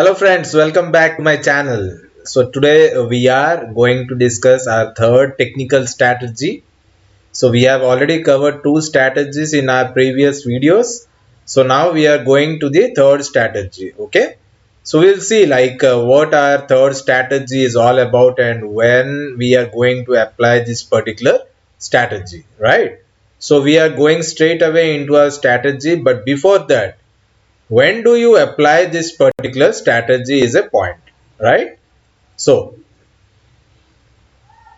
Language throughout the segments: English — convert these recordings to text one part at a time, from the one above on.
Hello friends, welcome back to my channel. So today we are going to discuss our third technical strategy. So we have already covered two strategies in our previous videos. So now we are going to the third strategy. Okay. So we'll see what our third strategy is all about and when we are going to apply this particular strategy, right? So we are going straight away into our strategy, but before that, when do you apply this particular strategy is a point, right? So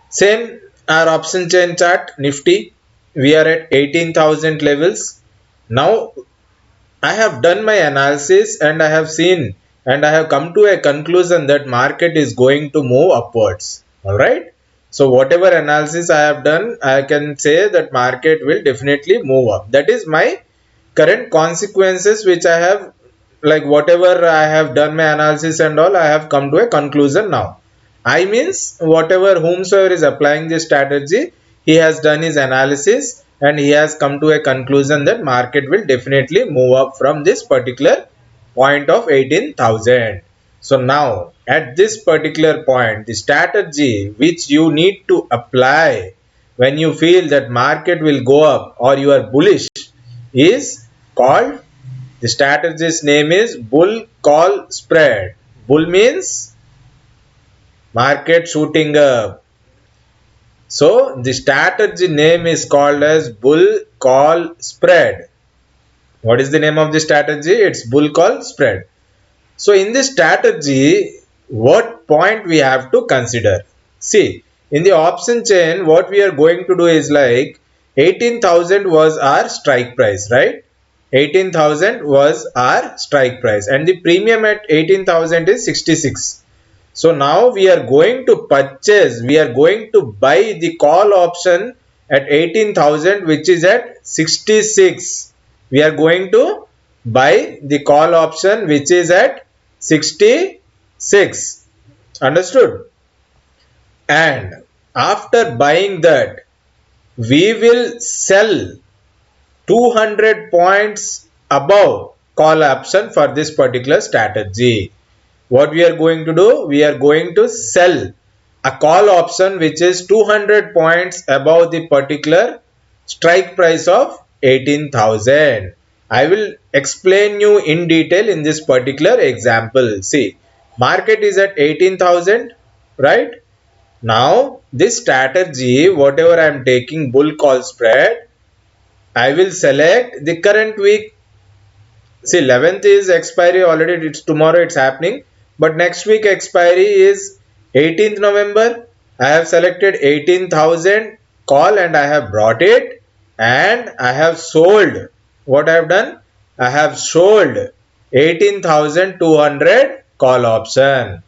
same our option chain chart Nifty, we are at 18,000 levels. Now I have done my analysis and I have seen and I have come to a conclusion that market is going to move upwards. All right, so whatever analysis I have done, I can say that market will definitely move up. That is my current consequences which I have, like whatever I have done my analysis and all, I have come to a conclusion now. I means whatever whomsoever is applying this strategy, he has done his analysis and he has come to a conclusion that market will definitely move up from this particular point of 18,000. So now at this particular point, the strategy which you need to apply when you feel that market will go up or you are bullish is called, the strategy's name is bull call spread. Bull means market shooting up. So the strategy name is called as bull call spread. What is the name of the strategy? It's bull call spread. So in this strategy, what point we have to consider? See, in the option chain, what we are going to do is like 18,000 was our strike price, right? 18,000 was our strike price and the premium at 18,000 is 66. So now we are going to purchase, we are going to buy the call option at 18,000 which is at 66. We are going to buy the call option which is at 66. Understood? And after buying that, we will sell 200 points above call option for this particular strategy. What we are going to do? We are going to sell a call option which is 200 points above the particular strike price of 18,000. I will explain you in detail in this particular example. See, market is at 18,000, right? Now this strategy, whatever I am taking bull call spread, I will select the current week. See, 11th is expiry already, it's tomorrow it's happening, but next week expiry is 18th November. I have selected 18,000 call and I have brought it and I have sold. What I have done? I have sold 18,200 call option.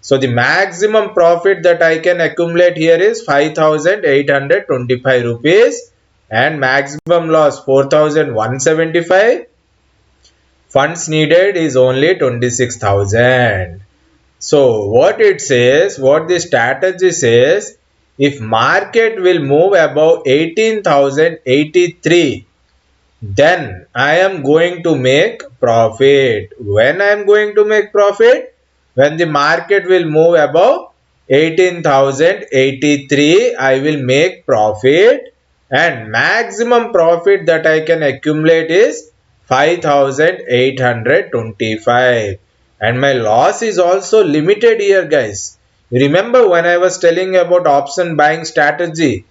So the maximum profit that I can accumulate here is 5,825 rupees and maximum loss 4,175. Funds needed is only 26,000. So what it says, what the strategy says, if market will move above 18,083, then I am going to make profit. When I am going to make profit? When the market will move above 18,083, I will make profit and maximum profit that I can accumulate is 5,825 and my loss is also limited here, guys. Remember when I was telling about option buying strategy,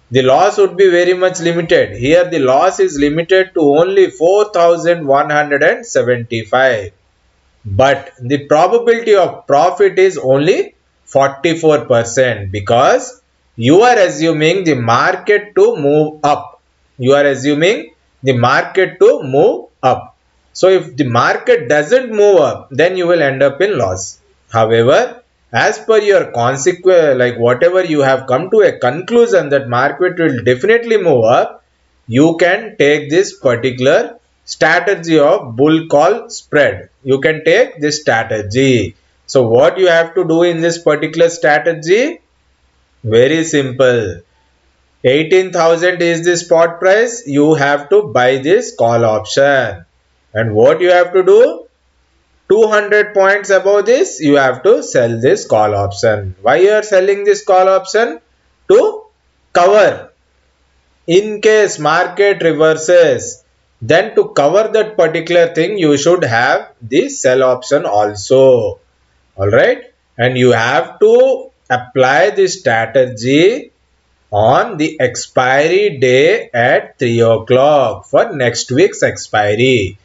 the loss would be very much limited. Here the loss is limited to only 4,175. But the probability of profit is only 44% because you are assuming the market to move up. You are assuming the market to move up. So if the market doesn't move up, then you will end up in loss. However, as per your consequence, like whatever you have come to a conclusion that market will definitely move up, you can take this particular strategy of bull call spread. You can take this strategy. So what you have to do in this particular strategy? Very simple. 18,000 is the spot price. You have to buy this call option. And what you have to do? 200 points above this, you have to sell this call option. Why you are selling this call option? To cover. In case market reverses, then to cover that particular thing, you should have the sell option also. Alright. And you have to apply this strategy on the expiry day at 3 o'clock for next week's expiry.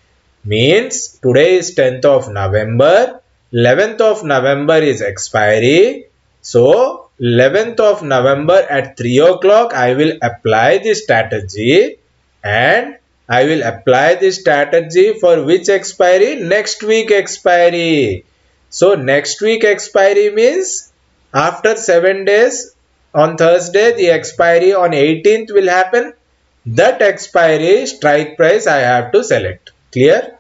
Means today is 10th of November, 11th of November is expiry. So 11th of November at 3 o'clock I will apply this strategy, and I will apply this strategy for which expiry? Next week expiry. So next week expiry means after 7 days, on Thursday the expiry on 18th will happen. That expiry strike price I have to select. Clear?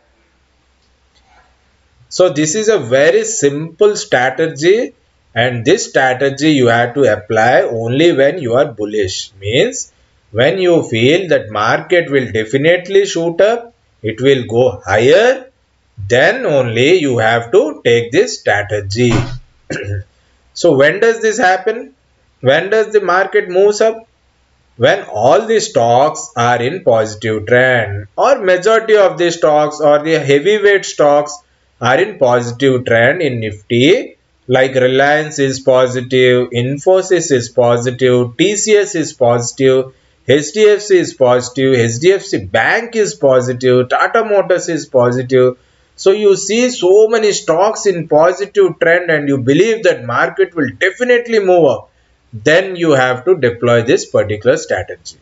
So this is a very simple strategy, and this strategy you have to apply only when you are bullish. Means when you feel that market will definitely shoot up, it will go higher, then only you have to take this strategy. So when does this happen? When does the market moves up? When all the stocks are in positive trend, or majority of the stocks or the heavyweight stocks are in positive trend in Nifty, like Reliance is positive, Infosys is positive, TCS is positive, HDFC is positive, HDFC Bank is positive, Tata Motors is positive. So you see so many stocks in positive trend and you believe that market will definitely move up, then you have to deploy this particular strategy.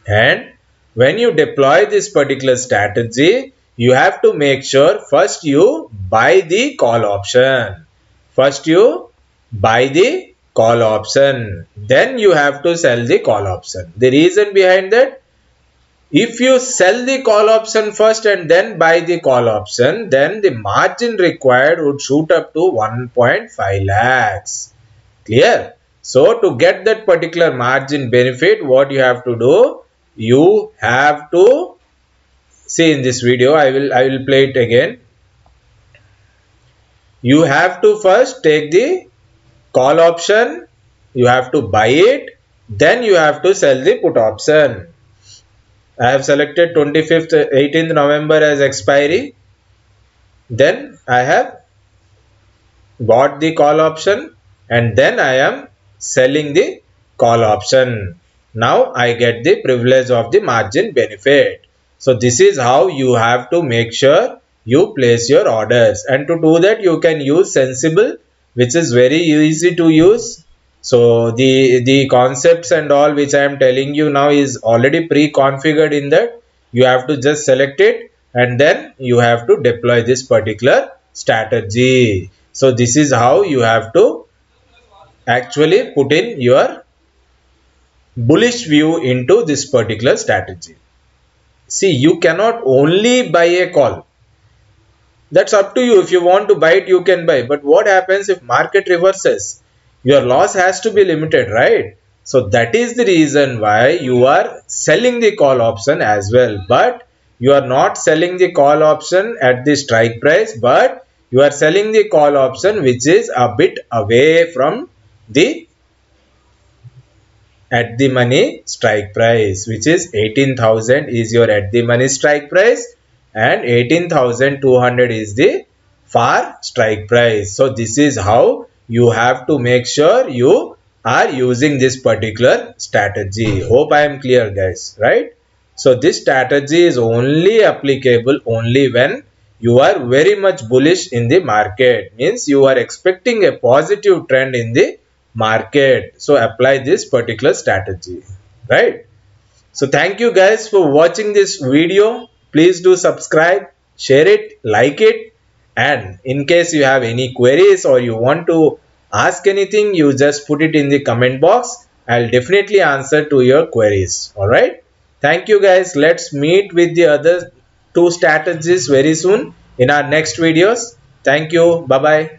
And when you deploy this particular strategy, you have to make sure first you buy the call option. First you buy the call option. Then you have to sell the call option. The reason behind that, if you sell the call option first and then buy the call option, then the margin required would shoot up to 1.5 lakhs. Clear? So to get that particular margin benefit, what you have to do, you have to see in this video. I will play it again. You have to first take the call option, you have to buy it, then you have to sell the put option. I have selected 25th 18th November as expiry. Then I have bought the call option and then I am selling the call option. Now I get the privilege of the margin benefit. So this is how you have to make sure you place your orders, and to do that you can use Sensible, which is very easy to use. So the concepts and all which I am telling you now is already pre-configured in that. You have to just select it and then you have to deploy this particular strategy. So this is how you have to actually put in your bullish view into this particular strategy. See, you cannot only buy a call. That's up to you. If you want to buy it, you can buy. But what happens if market reverses? Your loss has to be limited, right? So that is the reason why you are selling the call option as well. But you are not selling the call option at the strike price, but you are selling the call option which is a bit away from the at the money strike price, which is 18,000 is your at the money strike price and 18,200 is the far strike price. So this is how you have to make sure you are using this particular strategy. Hope I am clear, guys, right? So this strategy is only applicable only when you are very much bullish in the market, means you are expecting a positive trend in the market. So apply this particular strategy, right? So thank you guys for watching this video. Please do subscribe, share it, like it, and in case you have any queries or you want to ask anything, you just put it in the comment box. I'll definitely answer to your queries. All right. Thank you guys. Let's meet with the other two strategies very soon in our next videos. Thank you. Bye bye.